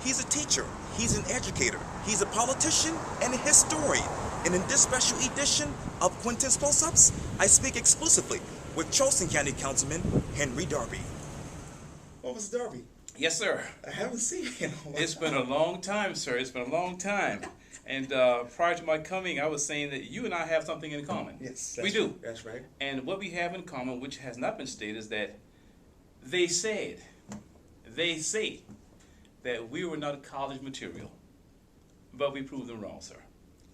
He's a teacher, he's an educator, he's a politician, and a historian. And in this special edition of Quintin's Close-Ups, I speak exclusively with Charleston County Councilman Henry Darby. Oh, Mr. Darby. Yes, sir. I haven't seen you in a while. It's been a long time, sir. It's been a long time. And prior to my coming, I was saying that you and I have something in common. Yes, we do. That's right. And what we have in common, which has not been stated, is that they say that we were not college material, but we proved them wrong, sir.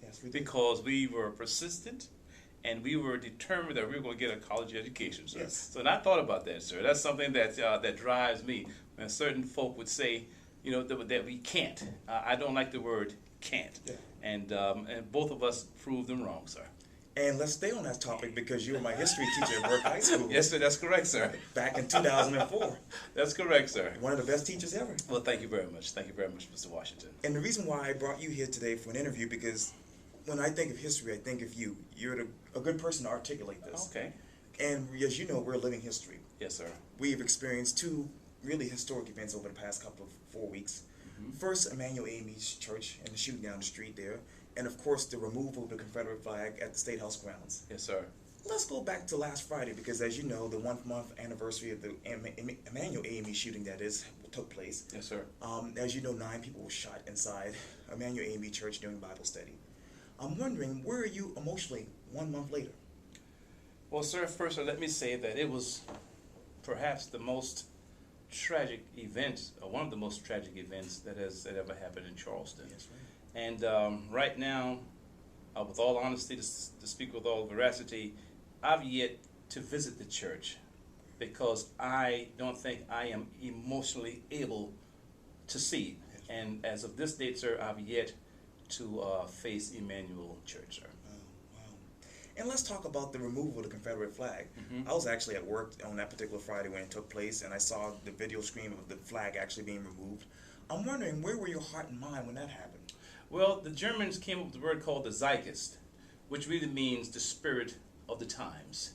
Yes, we did. Because we were persistent and we were determined that we were going to get a college education, sir. Yes. So and I thought about that, sir. That's something that that drives me. When certain folk would say, you know, that we can't. I don't like the word can't. Yeah. And both of us proved them wrong, sir. And let's stay on that topic because you were my history teacher at Burke High School. Yes, sir, that's correct, sir. Back in 2004. That's correct, sir. One of the best teachers ever. Well, thank you very much. Thank you very much, Mr. Washington. And the reason why I brought you here today for an interview, because when I think of history, I think of you. You're a good person to articulate this. Okay. And as you know, we're living history. Yes, sir. We've experienced two really historic events over the past couple of 4 weeks. First, Emanuel Church and the shooting down the street there. And of course, the removal of the Confederate flag at the State House grounds. Yes, sir. Let's go back to last Friday because, as you know, the 1 month anniversary of the Emanuel shooting, that is, took place. Yes, sir. As you know, 9 people were shot inside Emanuel Church during Bible study. I'm wondering, where are you emotionally 1 month later? Well, sir, first let me say that it was perhaps the most tragic event, or one of the most tragic events that ever happened in Charleston. Yes, right. And right now, with all honesty, to speak with all veracity, I've yet to visit the church because I don't think I am emotionally able to see it. And as of this date, sir, I've yet to face Emanuel Church, sir. And let's talk about the removal of the Confederate flag. I was actually at work on that particular Friday when it took place, and I saw the video screen of the flag actually being removed. I'm wondering, where were your heart and mind when that happened? Well, the Germans came up with a word called the Zeitgeist, which really means the spirit of the times.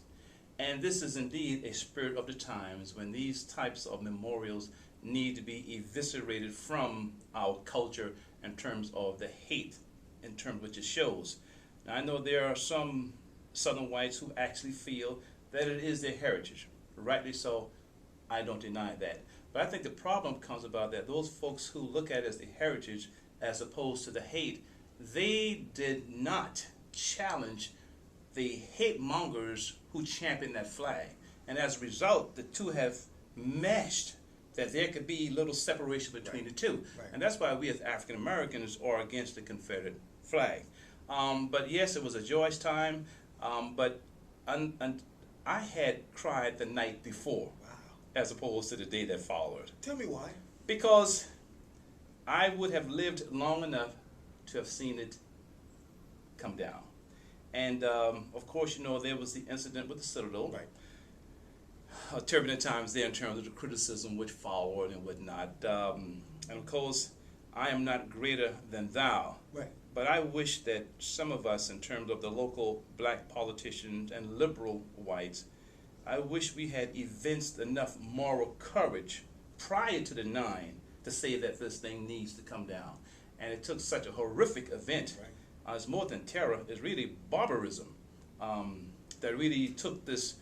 And this is indeed a spirit of the times when these types of memorials need to be eviscerated from our culture in terms of the hate, in terms which it shows. Now, I know there are some Southern whites who actually feel that it is their heritage. Rightly so, I don't deny that. But I think the problem comes about that those folks who look at it as the heritage as opposed to the hate, they did not challenge the hate mongers who championed that flag. And as a result, the two have meshed, that there could be little separation between the two. Right. And that's why we as African Americans are against the Confederate flag. But yes, it was a joyous time. But I had cried the night before, as opposed to the day that followed. Tell me why. Because I would have lived long enough to have seen it come down. And of course, you know, there was the incident with the Citadel. Right. Turbulent times there in terms of the criticism which followed and whatnot. And of course, I am not greater than thou. Right. But I wish that some of us, in terms of the local black politicians and liberal whites, I wish we had evinced enough moral courage prior to the 9 to say that this thing needs to come down. And it took such a horrific event. Right. It's more than terror. It's really barbarism that really took this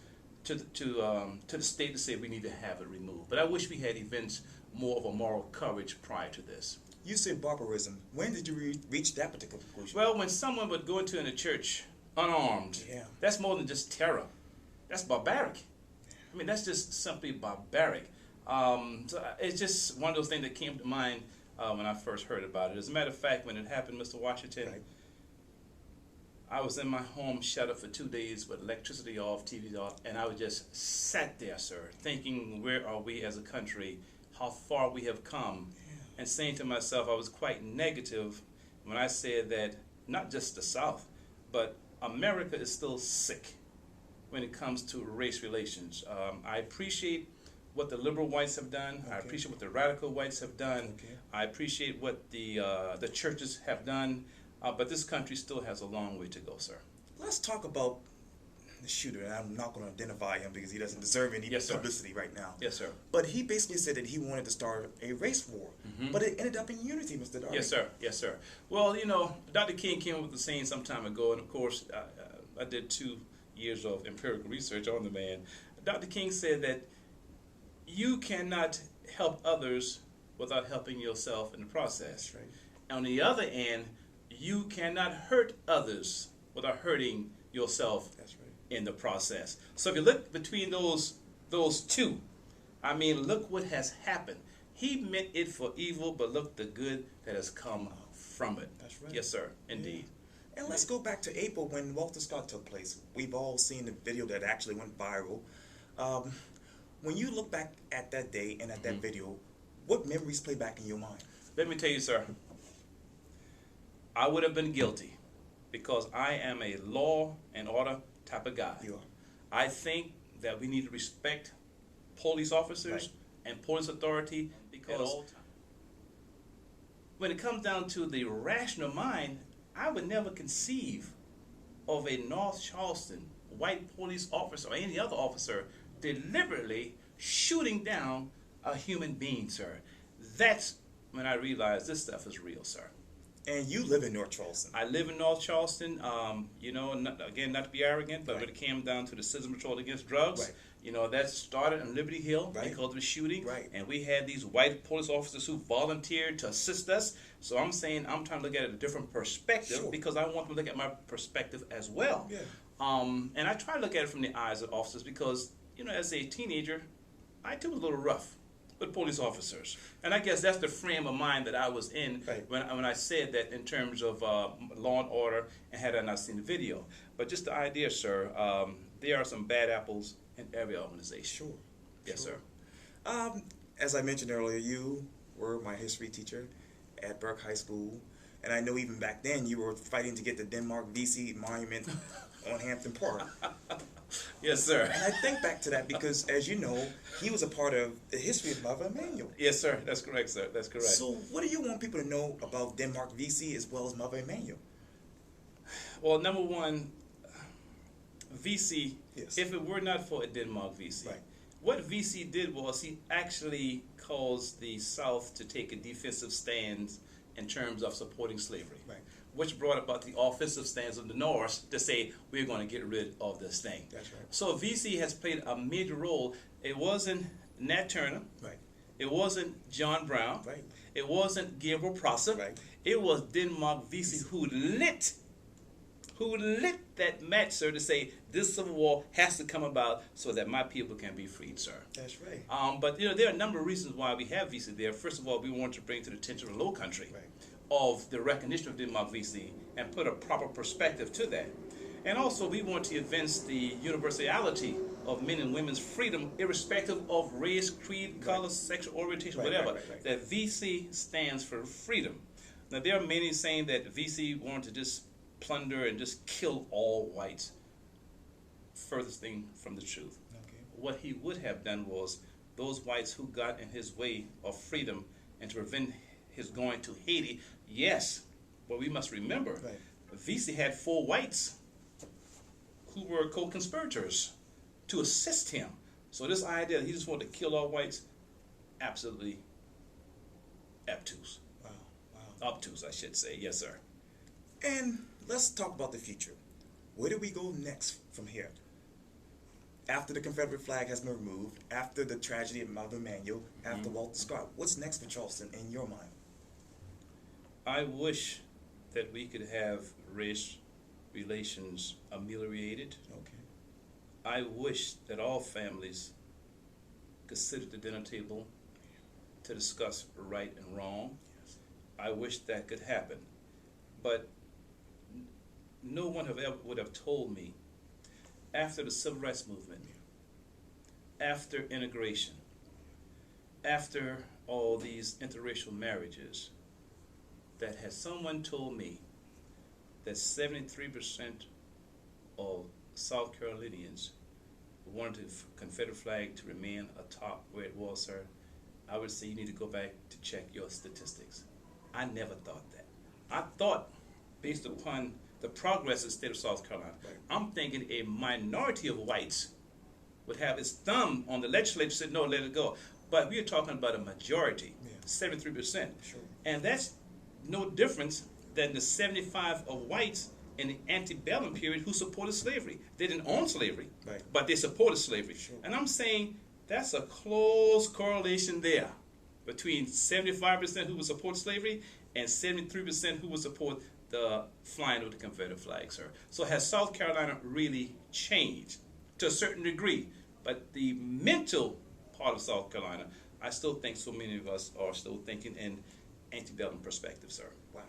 to the state to say we need to have it removed. But I wish we had evinced more of a moral courage prior to this. You said barbarism. When did you reach that particular conclusion? Well, when someone would go into a church unarmed, that's more than just terror. That's barbaric. I mean, that's just simply barbaric. So it's just one of those things that came to mind when I first heard about it. As a matter of fact, when it happened, Mr. Washington, Right. I was in my home shut up for 2 days with electricity off, TV off, and I was just sat there, sir, thinking, where are we as a country, how far we have come, and saying to myself, I was quite negative when I said that not just the South, but America is still sick when it comes to race relations. I appreciate what the liberal whites have done. I appreciate what the radical whites have done. I appreciate what the churches have done. But this country still has a long way to go, sir. Let's talk about the shooter, and I'm not going to identify him because he doesn't deserve any Yes, sir. publicity right now. Yes, sir. But he basically said that he wanted to start a race war, but it ended up in unity, Mr. Darby. Yes, sir. Yes, sir. Well, you know, Dr. King came up with the saying some time ago, and of course, I did 2 years of empirical research on the man. Dr. King said that you cannot help others without helping yourself in the process. That's right. On the other end, you cannot hurt others without hurting yourself That's right. in the process. So if you look between those two, I mean, look what has happened. He meant it for evil, but look the good that has come from it. That's right. Yes, sir. Indeed. Yeah. And let's go back to April when Walter Scott took place. We've all seen the video that actually went viral. When you look back at that day and at that video, what memories play back in your mind? Let me tell you, sir, I would have been guilty because I am a law and order type of guy. You are. I think that we need to respect police officers and police authority because when it comes down to the rational mind, I would never conceive of a North Charleston white police officer or any other officer deliberately shooting down a human being, sir. That's when I realized this stuff is real, sir. And you live in North Charleston. I live in North Charleston. You know, not to be arrogant, but when it came down to the Citizen Patrol Against Drugs, you know, that started on Liberty Hill because of the shooting. And we had these white police officers who volunteered to assist us. So I'm saying I'm trying to look at it a different perspective because I want to look at my perspective as well. Yeah. And I try to look at it from the eyes of officers because, you know, as a teenager, I too was a little rough with police officers. And I guess that's the frame of mind that I was in when I said that in terms of law and order and had I not seen the video. But just the idea, sir, there are some bad apples in every organization. Sure. Yes, sure. sir. As I mentioned earlier, you were my history teacher at Burke High School. And I know even back then you were fighting to get the Denmark Vesey monument on Hampton Park. Yes, sir. And I think back to that because, as you know, he was a part of the history of Mother Emanuel. Yes, sir. That's correct, sir. That's correct. So what do you want people to know about Denmark Vesey as well as Mother Emanuel? Well, number one, Vesey, Yes. if it were not for a Denmark Vesey, what Vesey did was he actually caused the South to take a defensive stance in terms of supporting slavery, which brought about the offensive stance of the North to say, we're going to get rid of this thing. That's right. So Vesey has played a major role. It wasn't Nat Turner. It wasn't John Brown. It wasn't Gabriel Prosser. It was Denmark Vesey who lit that match, sir, to say this Civil War has to come about so that my people can be freed, sir. That's right. But you know, there are a number of reasons why we have Vesey there. First of all, we want to bring to the attention of the Low Country of the recognition of Denmark Vesey and put a proper perspective to that. And also, we want to advance the universality of men and women's freedom, irrespective of race, creed, color, sexual orientation, whatever. That Vesey stands for freedom. Now, there are many saying that Vesey wanted to just plunder and just kill all whites. Furthest thing from the truth. What he would have done was those whites who got in his way of freedom and to prevent his going to Haiti, yes, but we must remember, Vesey had 4 whites who were co-conspirators to assist him. So this idea that he just wanted to kill all whites, absolutely obtuse. Obtuse, I should say. Yes, sir. And let's talk about the future. Where do we go next from here? After the Confederate flag has been removed, after the tragedy of Mother Emanuel, after Walter Scott, what's next for Charleston in your mind? I wish that we could have race relations ameliorated. I wish that all families could sit at the dinner table to discuss right and wrong. I wish that could happen. But no one would have told me after the Civil Rights Movement, after integration, after all these interracial marriages, that had someone told me that 73% of South Carolinians wanted the Confederate flag to remain atop where it was, sir, I would say you need to go back to check your statistics. I never thought that. I thought, based upon the progress of the state of South Carolina. Right. I'm thinking a minority of whites would have its thumb on the legislature, said no, let it go. But we are talking about a majority, 73%. Sure. And that's no difference than the 75 of whites in the antebellum period who supported slavery. They didn't own slavery, Right. but they supported slavery. Sure. And I'm saying that's a close correlation there between 75% who would support slavery and 73% who would support the flying of the Confederate flag, sir. So has South Carolina really changed to a certain degree? But the mental part of South Carolina, I still think so many of us are still thinking in antebellum perspective, sir. Wow.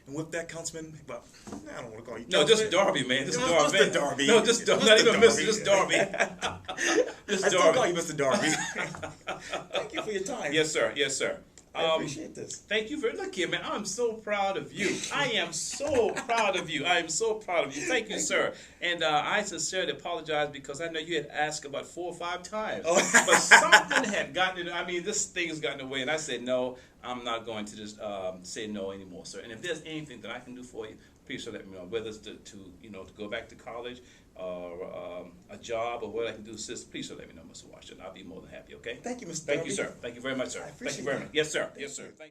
And with that, Councilman, well, I don't want to call you No, Councilman. just Darby, man. Just No, Darby. Mr. Darby. No, just Darby. Not even Mr. Just Darby. Just I still Darby. call you Mr. Darby. Thank you for your time. Yes, sir. Yes, sir. I appreciate this. Thank you very much. Look here, man. I'm so proud of you. I am so proud of you. I am so proud of you. Thank you, sir. And I sincerely apologize because I know you had asked about 4 or 5 times. Oh. But something had gotten in. I mean, this thing has gotten away. And I said, no, I'm not going to just say no anymore, sir. And if there's anything that I can do for you, please let me know. Whether it's to go back to college or a job or what I can do, sis, please let me know, Mr. Washington. I'll be more than happy, okay? Thank you, Mr. Thank Darby. you, sir. Thank you very much, sir. I Thank appreciate you very that. much. Yes, sir. Yes, sir. Thank you.